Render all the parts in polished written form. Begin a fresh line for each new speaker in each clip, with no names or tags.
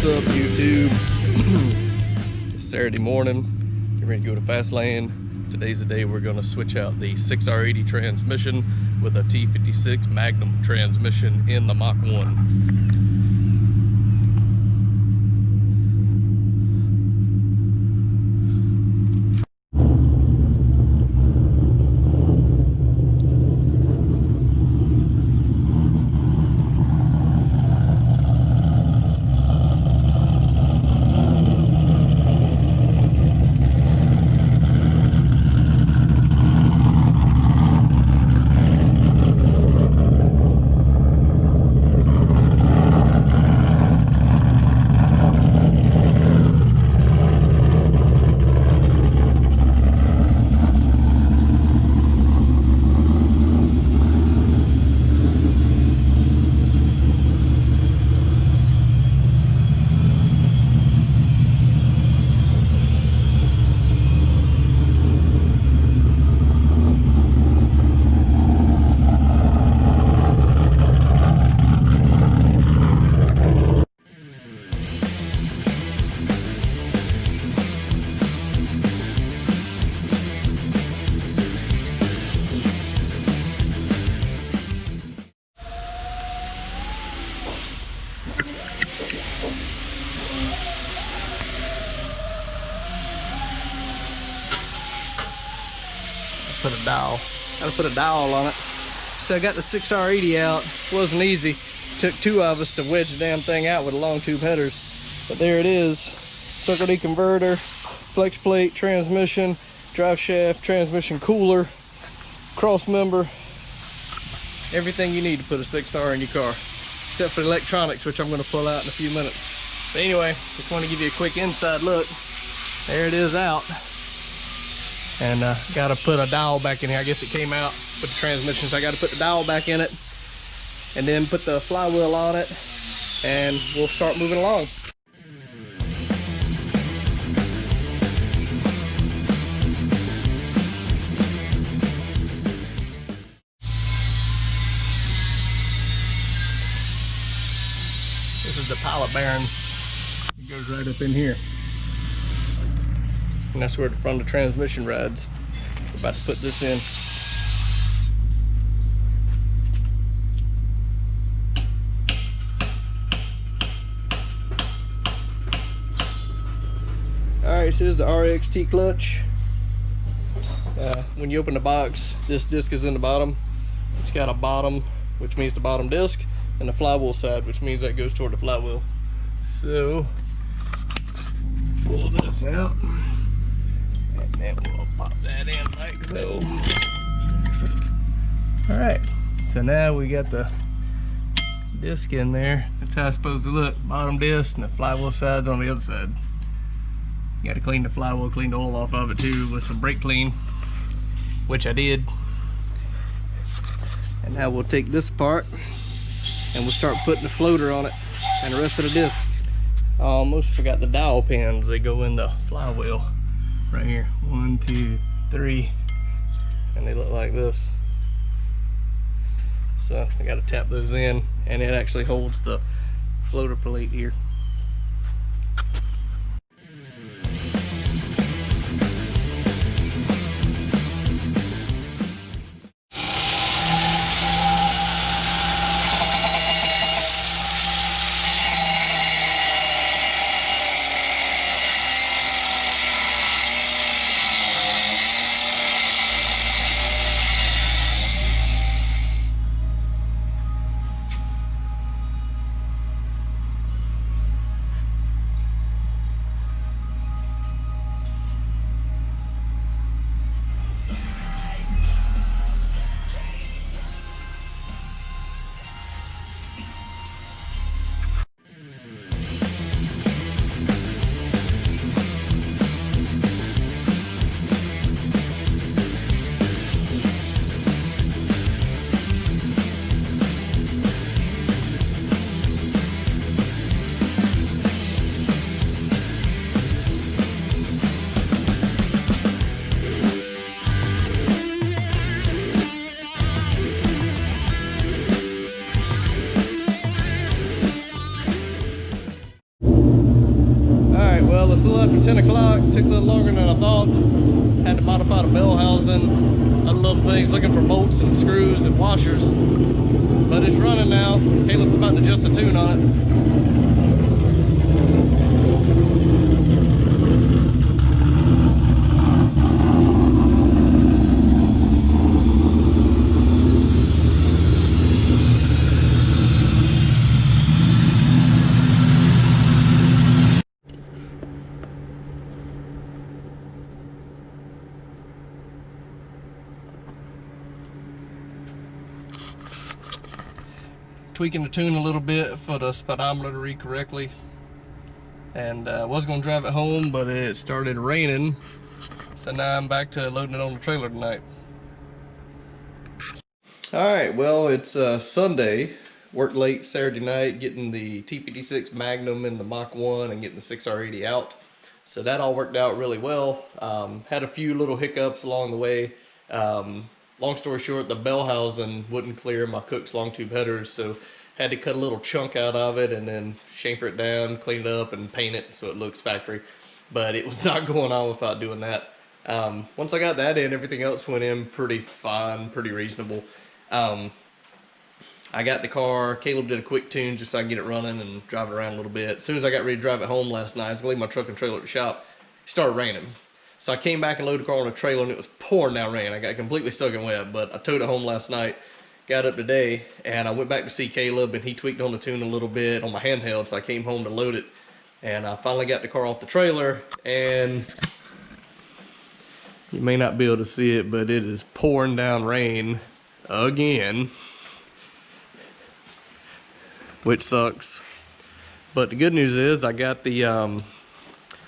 What's up, YouTube? It's Saturday morning, getting ready to go to fast lane. Today's the day we're going to switch out the 6R80 transmission with a T56 Magnum transmission in the Mach 1. Put a dowel. Gotta put a dowel on it. So I got the 6R80 out. Wasn't easy. Took two of us to wedge the damn thing out with the long tube headers. But there it is. Circle D converter, flex plate, transmission, drive shaft, transmission cooler, cross member. Everything you need to put a 6R in your car. Except for the electronics, which I'm gonna pull out in a few minutes. But anyway, just want to give you a quick inside look. There it is out. And gotta put a dowel back in here. I guess it came out with the transmission, so I gotta put the dowel back in it and then put the flywheel on it, and we'll start moving along. This is the pilot bearing. It goes right up in here. And that's where the front of the transmission rides. We're about to put this in. Alright, so this is the RXT Clutch. When you open the box, this disc is in the bottom. It's got a bottom, which means the bottom disc, and the flywheel side, which means that goes toward the flywheel. So, pull this out. And then we'll pop that in like so. Alright, so now we got the disc in there. That's how it's supposed to look. Bottom disc and the flywheel side's on the other side. You gotta clean the flywheel, clean the oil off of it too with some brake clean, which I did. And now we'll take this apart and we'll start putting the floater on it and the rest of the disc. I almost forgot the dowel pins. They go in the flywheel. Right here, 1, 2, 3, and they look like this. So I got to tap those in, and it actually holds the floater plate here. after 10 o'clock. Took a little longer than I thought. Had to modify the Bellhousing, other little things, looking for bolts and screws and washers. But it's running now. Caleb's about to adjust a tune on it. Tweaking the tune a little bit for the speedometer to read correctly, and was going to drive it home, but it started raining, so now I'm back to loading it on the trailer tonight. Alright, well, it's Sunday. Worked late Saturday night getting the T56 Magnum and the Mach 1 and getting the 6R80 out, so that all worked out really well. Had a few little hiccups along the way. Long story short, the Bellhousing wouldn't clear my Cook's long tube headers, so had to cut a little chunk out of it and then chamfer it down, clean it up, and paint it so it looks factory. But it was not going on without doing that. Once I got that in, everything else went in pretty fine, pretty reasonable. I got the car, Caleb did a quick tune just so I can get it running and drive it around a little bit. As soon as I got ready to drive it home last night, I was going to leave my truck and trailer at the shop, it started raining. So I came back and loaded the car on a trailer, and it was pouring down rain. I got completely soaking wet, but I towed it home last night, got up today, and I went back to see Caleb, and he tweaked on the tune a little bit on my handheld, so I came home to load it. And I finally got the car off the trailer, and you may not be able to see it, but it is pouring down rain again, which sucks. But the good news is I got the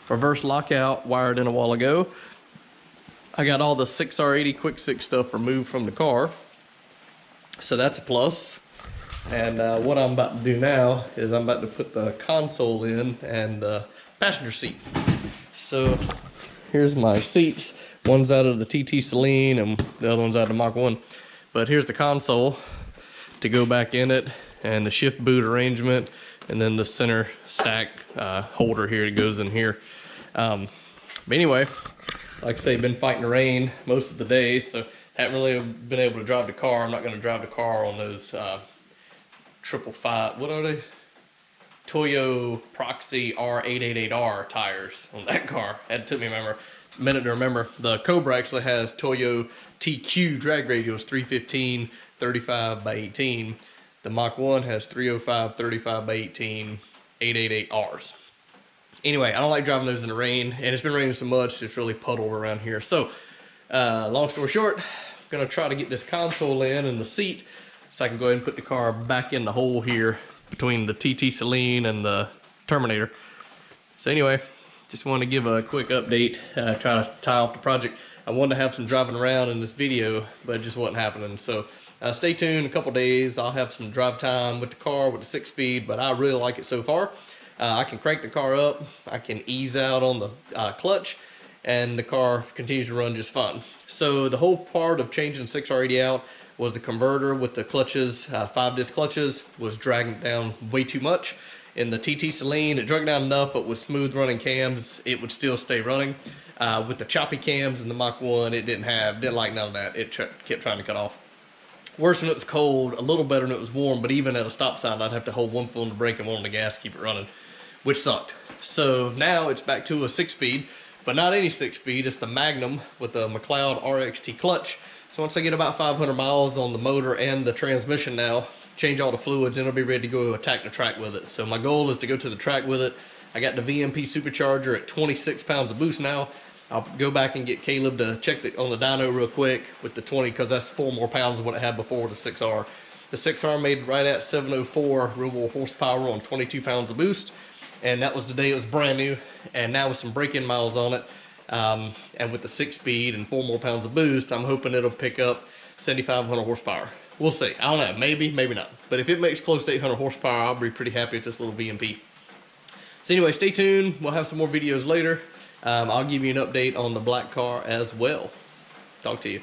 reverse lockout wired in a while ago. I got all the 6R80 quick 6 stuff removed from the car, so that's a plus. And what I'm about to do now is I'm about to put the console in and the passenger seat. So here's my seats. One's out of the TTSaleen and the other one's out of the Mach 1. But here's the console to go back in it, and the shift boot arrangement, and then the center stack holder here that goes in here. But anyway, like I say, been fighting the rain most of the day, so haven't really been able to drive the car. I'm not going to drive the car on those 555, what are they? Toyo Proxy R888R tires on that car. It took me a minute to remember. The Cobra actually has Toyo TQ drag radius 315 35 by 18. The Mach 1 has 305 35 by 18 888Rs. Anyway, I don't like driving those in the rain, and it's been raining so much it's really puddled around here. So long story short, I'm gonna try to get this console in and the seat so I can go ahead and put the car back in the hole here between the TTSaleen and the Terminator. So anyway, just wanted to give a quick update, try to tie off the project. I wanted to have some driving around in this video, but it just wasn't happening. So stay tuned, a couple days, I'll have some drive time with the car with the 6-speed, but I really like it so far. I can crank the car up, I can ease out on the clutch, and the car continues to run just fine. So the whole part of changing 6R80 out was the converter with the clutches, 5-disc clutches, was dragging down way too much. In the TTSaleen, it dragged down enough, but with smooth running cams, it would still stay running. With the choppy cams in the Mach 1, it didn't like none of that. It kept trying to cut off. Worse when it was cold, a little better when it was warm, but even at a stop sign, I'd have to hold one foot on the brake and one on the gas to keep it running, which sucked. So now it's back to a 6-speed, but not any 6-speed, it's the Magnum with the McLeod RXT Clutch. So once I get about 500 miles on the motor and the transmission now, change all the fluids, and it'll be ready to go attack the track with it. So my goal is to go to the track with it. I got the VMP supercharger at 26 pounds of boost now. I'll go back and get Caleb to check on the dyno real quick with the 20, because that's 4 more pounds than what it had before the 6R. The 6R made right at 704 real horsepower on 22 pounds of boost, and that was the day it was brand new. And now with some break-in miles on it, and with the 6-speed and 4 more pounds of boost, I'm hoping it'll pick up 7,500 horsepower. We'll see. I don't know. Maybe, maybe not. But if it makes close to 800 horsepower, I'll be pretty happy with this little VMP. So anyway, stay tuned. We'll have some more videos later. I'll give you an update on the black car as well. Talk to you.